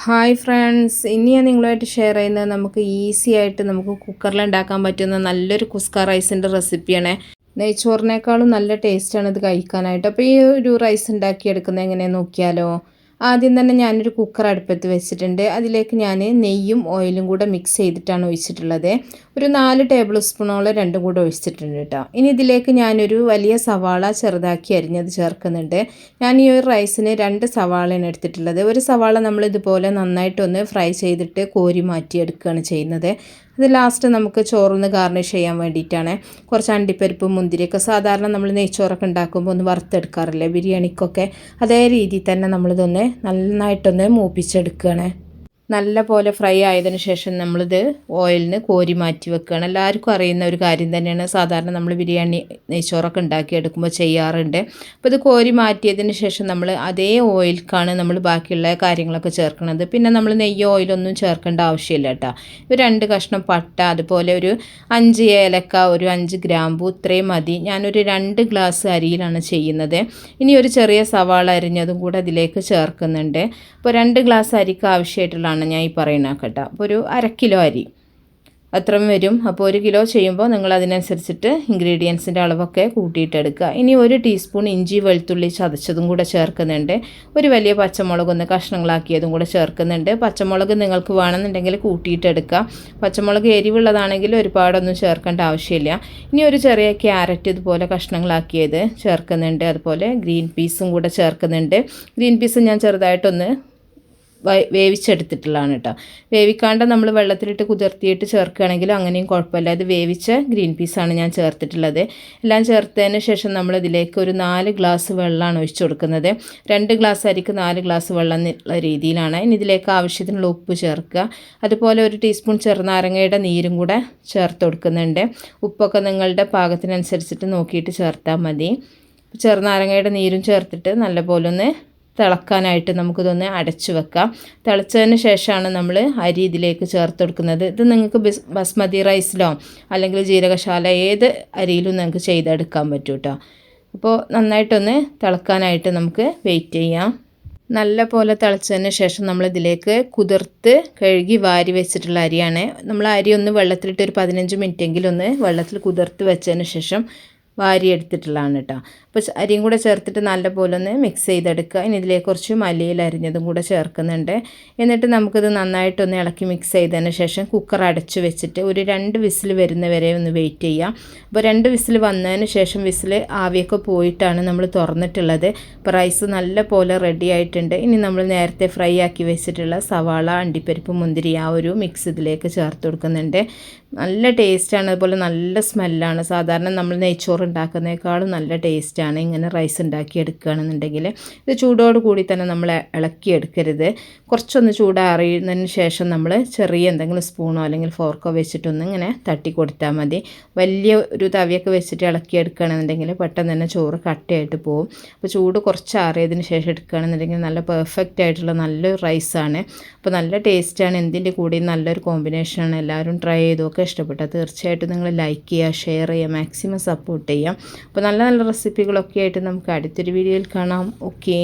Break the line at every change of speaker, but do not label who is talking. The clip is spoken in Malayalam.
ഹായ് ഫ്രണ്ട്സ്, ഇനി ഞാൻ നിങ്ങളുമായിട്ട് ഷെയർ ചെയ്യുന്നത് നമുക്ക് ഈസി ആയിട്ട് നമുക്ക് കുക്കറിൽ ഉണ്ടാക്കാൻ പറ്റുന്ന നല്ലൊരു കുസ്ക റൈസിൻ്റെ റെസിപ്പിയാണ്. നെയ്ച്ചോറിനേക്കാളും നല്ല ടേസ്റ്റാണ് ഇത് കഴിക്കാനായിട്ട്. അപ്പോൾ ഈ ഒരു റൈസ് ഉണ്ടാക്കിയെടുക്കുന്നത് എങ്ങനെയാണെന്ന് നോക്കിയാലോ. ആദ്യം തന്നെ ഞാനൊരു കുക്കർ അടുപ്പത്ത് വെച്ചിട്ടുണ്ട്. അതിലേക്ക് ഞാൻ നെയ്യും ഓയിലും കൂടെ മിക്സ് ചെയ്തിട്ടാണ് ഒഴിച്ചിട്ടുള്ളത്. ഒരു 4 ടേബിൾ സ്പൂണോളം രണ്ടും കൂടെ ഒഴിച്ചിട്ടുണ്ട് കേട്ടോ. ഇനി ഇതിലേക്ക് ഞാനൊരു വലിയ സവാള ചെറുതാക്കി അരിഞ്ഞത് ചേർക്കുന്നുണ്ട്. ഞാൻ ഈ ഒരു റൈസിന് 2 സവാളയാണ് എടുത്തിട്ടുള്ളത്. ഒരു സവാള നമ്മൾ ഇതുപോലെ നന്നായിട്ടൊന്ന് ഫ്രൈ ചെയ്തിട്ട് കോരി മാറ്റിയെടുക്കുകയാണ് ചെയ്യുന്നത്. അത് ലാസ്റ്റ് നമുക്ക് ചോറൊന്ന് ഗാർണിഷ് ചെയ്യാൻ വേണ്ടിയിട്ടാണ്. കുറച്ച് അണ്ടിപ്പരിപ്പ് മുന്തിരിയൊക്കെ സാധാരണ നമ്മൾ നെയ്ച്ചോറൊക്കെ ഉണ്ടാക്കുമ്പോൾ ഒന്ന് വറുത്തെടുക്കാറില്ലേ ബിരിയാണിക്കൊക്കെ, അതേ രീതിയിൽ തന്നെ നമ്മളിതൊന്ന് നന്നായിട്ടൊന്ന് മൂപ്പിച്ചെടുക്കുകയാണ്. നല്ല പോലെ ഫ്രൈ ആയതിനു ശേഷം നമ്മളിത് ഓയിലിന് കോരി മാറ്റി വെക്കുകയാണ്. എല്ലാവർക്കും അറിയുന്ന ഒരു കാര്യം തന്നെയാണ്, സാധാരണ നമ്മൾ ബിരിയാണി നെയ്ച്ചോറൊക്കെ ഉണ്ടാക്കിയെടുക്കുമ്പോൾ ചെയ്യാറുണ്ട്. അപ്പോൾ ഇത് കോരി മാറ്റിയതിന് ശേഷം നമ്മൾ അതേ ഓയിൽക്കാണ് നമ്മൾ ബാക്കിയുള്ള കാര്യങ്ങളൊക്കെ ചേർക്കുന്നത്. പിന്നെ നമ്മൾ നെയ്യോ ഓയിലൊന്നും ചേർക്കേണ്ട ആവശ്യമില്ല കേട്ടോ. ഒരു 2 കഷ്ണം പട്ട, അതുപോലെ ഒരു 5 ഏലക്ക, ഒരു 5 ഗ്രാമ്പു, ഇത്രയും മതി. ഞാനൊരു 2 ഗ്ലാസ് അരിയിലാണ് ചെയ്യുന്നത്. ഇനി ഒരു ചെറിയ സവാള അരിഞ്ഞതും കൂടെ അതിലേക്ക് ചേർക്കുന്നുണ്ട്. അപ്പോൾ 2 ഗ്ലാസ് അരിക്ക് ആവശ്യമായിട്ടുള്ളതാണ് ഞാൻ ഈ പറയുന്നത് കേട്ടോ. അപ്പോൾ ഒരു 1/2 കിലോ അരി അത്രയും വരും. അപ്പോൾ 1 കിലോ ചെയ്യുമ്പോൾ നിങ്ങൾ അതിനനുസരിച്ചിട്ട് ഇൻഗ്രീഡിയൻസിൻ്റെ അളവൊക്കെ കൂട്ടിയിട്ടെടുക്കുക. ഇനി 1 ടീസ്പൂൺ ഇഞ്ചി വെളുത്തുള്ളി ചതച്ചതും കൂടെ ചേർക്കുന്നുണ്ട്. ഒരു വലിയ പച്ചമുളക് ഒന്ന് കഷ്ണങ്ങളാക്കിയതും കൂടെ ചേർക്കുന്നുണ്ട്. പച്ചമുളക് നിങ്ങൾക്ക് വേണമെന്നുണ്ടെങ്കിൽ കൂട്ടിയിട്ടെടുക്കുക. പച്ചമുളക് എരിവുള്ളതാണെങ്കിൽ ഒരുപാടൊന്നും ചേർക്കേണ്ട ആവശ്യമില്ല. ഇനി ഒരു ചെറിയ ക്യാരറ്റ് ഇതുപോലെ കഷ്ണങ്ങളാക്കിയത് ചേർക്കുന്നുണ്ട്. അതുപോലെ ഗ്രീൻ പീസും കൂടെ ചേർക്കുന്നുണ്ട്. ഗ്രീൻ പീസ് ഞാൻ ചെറുതായിട്ടൊന്ന് വേവിച്ചെടുത്തിട്ടുള്ളതാണ് കേട്ടോ. വേവിക്കാണ്ട് നമ്മൾ വെള്ളത്തിലിട്ട് കുതിർത്തിയിട്ട് ചേർക്കുകയാണെങ്കിലും അങ്ങനെയും കുഴപ്പമില്ല. ഇത് വേവിച്ച ഗ്രീൻ പീസാണ് ഞാൻ ചേർത്തിട്ടുള്ളത്. എല്ലാം ചേർത്തതിന് ശേഷം നമ്മളിതിലേക്ക് ഒരു 4 ഗ്ലാസ് വെള്ളമാണ് ഒഴിച്ചു കൊടുക്കുന്നത്. 2 ഗ്ലാസ് അരിക്ക് 4 ഗ്ലാസ് വെള്ളം എന്നുള്ള രീതിയിലാണ്. ഇനി ഇതിലേക്ക് ആവശ്യത്തിനുള്ള ഉപ്പ് ചേർക്കുക. അതുപോലെ 1 ടീസ്പൂൺ ചെറുനാരങ്ങയുടെ നീരും കൂടെ ചേർത്ത് കൊടുക്കുന്നുണ്ട്. ഉപ്പൊക്കെ നിങ്ങളുടെ പാകത്തിനനുസരിച്ചിട്ട് നോക്കിയിട്ട് ചേർത്താൽ മതി. ചെറുനാരങ്ങയുടെ നീരും ചേർത്തിട്ട് നല്ലപോലെ ഒന്ന് തിളക്കാനായിട്ട് നമുക്കിതൊന്ന് അടച്ചു വെക്കാം. തിളച്ചതിന് ശേഷമാണ് നമ്മൾ അരി ഇതിലേക്ക് ചേർത്ത് കൊടുക്കുന്നത്. ഇത് നിങ്ങൾക്ക് ബസ്മതി റൈസിലോ അല്ലെങ്കിൽ ജീരകശാല ഏത് അരിയിലും നിങ്ങൾക്ക് ചെയ്തെടുക്കാൻ പറ്റും കേട്ടോ. അപ്പോൾ നന്നായിട്ടൊന്ന് തിളക്കാനായിട്ട് നമുക്ക് വെയിറ്റ് ചെയ്യാം. നല്ല പോലെ തിളച്ചതിന് ശേഷം നമ്മളിതിലേക്ക് കുതിർത്ത് കഴുകി വാരി വെച്ചിട്ടുള്ള അരിയാണ്. നമ്മൾ അരി ഒന്ന് വെള്ളത്തിലിട്ട് ഒരു 15 മിനിറ്റെങ്കിലും ഒന്ന് വെള്ളത്തിൽ കുതിർത്ത് വെച്ചതിന് ശേഷം വാരി എടുത്തിട്ടുള്ളതാണ് കേട്ടോ. അപ്പോൾ അരിയും കൂടെ ചേർത്തിട്ട് നല്ലപോലെ ഒന്ന് മിക്സ് ചെയ്തെടുക്കുക. ഇനി ഇതിലേക്ക് കുറച്ച് മല്ലിയില അരിഞ്ഞതും കൂടെ ചേർക്കുന്നുണ്ട്. എന്നിട്ട് നമുക്കിത് നന്നായിട്ടൊന്ന് ഇളക്കി മിക്സ് ചെയ്തതിന് ശേഷം കുക്കർ അടച്ച് വെച്ചിട്ട് ഒരു 2 വിസിൽ വരുന്നവരെ ഒന്ന് വെയിറ്റ് ചെയ്യാം. അപ്പോൾ 2 വിസിൽ വന്നതിന് ശേഷം വിസിൽ ആവിയൊക്കെ പോയിട്ടാണ് നമ്മൾ തുറന്നിട്ടുള്ളത്. അപ്പോൾ റൈസ് നല്ല പോലെ റെഡി ആയിട്ടുണ്ട്. ഇനി നമ്മൾ നേരത്തെ ഫ്രൈ ആക്കി വെച്ചിട്ടുള്ള സവാള, അണ്ടിപ്പരിപ്പ്, മുന്തിരി ആ ഒരു മിക്സ് ഇതിലേക്ക് ചേർത്ത് കൊടുക്കുന്നുണ്ട്. നല്ല ടേസ്റ്റാണ്, അതുപോലെ നല്ല സ്മെല്ലാണ്. സാധാരണ നമ്മൾ നെയ്ച്ചോറ് ഉണ്ടാക്കുന്നതിനേക്കാളും നല്ല ടേസ്റ്റാണ് ഇങ്ങനെ റൈസ് ഉണ്ടാക്കി എടുക്കുകയാണെന്നുണ്ടെങ്കിൽ. ഇത് ചൂടോട് കൂടി തന്നെ നമ്മൾ ഇളക്കിയെടുക്കരുത്. കുറച്ചൊന്ന് ചൂടാറിയതിന് ശേഷം നമ്മൾ ചെറിയ എന്തെങ്കിലും സ്പൂണോ അല്ലെങ്കിൽ ഫോർക്കോ വെച്ചിട്ടൊന്ന് ഇങ്ങനെ തട്ടി കൊടുത്താൽ മതി. വലിയ ഒരു തവിയൊക്കെ വെച്ചിട്ട് ഇളക്കിയെടുക്കുകയാണെന്നുണ്ടെങ്കിൽ പെട്ടെന്ന് തന്നെ ചോറ് കട്ടയായിട്ട് പോകും. അപ്പോൾ ചൂട് കുറച്ച് ആറിയതിന് ശേഷം എടുക്കുകയാണെന്നുണ്ടെങ്കിൽ നല്ല പെർഫെക്റ്റ് ആയിട്ടുള്ള നല്ലൊരു റൈസാണ്. അപ്പോൾ നല്ല ടേസ്റ്റാണ്. എന്തിൻ്റെ കൂടെയും നല്ലൊരു കോമ്പിനേഷനാണ്. എല്ലാവരും ട്രൈ ചെയ്തൊക്കെ ഇഷ്ടപ്പെട്ടാൽ തീർച്ചയായിട്ടും നിങ്ങൾ ലൈക്ക് ചെയ്യുക, ഷെയർ ചെയ്യുക, മാക്സിമം സപ്പോർട്ട് ചെയ്യാം. അപ്പോൾ നല്ല നല്ല റെസിപ്പികളൊക്കെ ആയിട്ട് നമുക്ക് അടുത്തൊരു വീഡിയോയിൽ കാണാം. ഓക്കേ.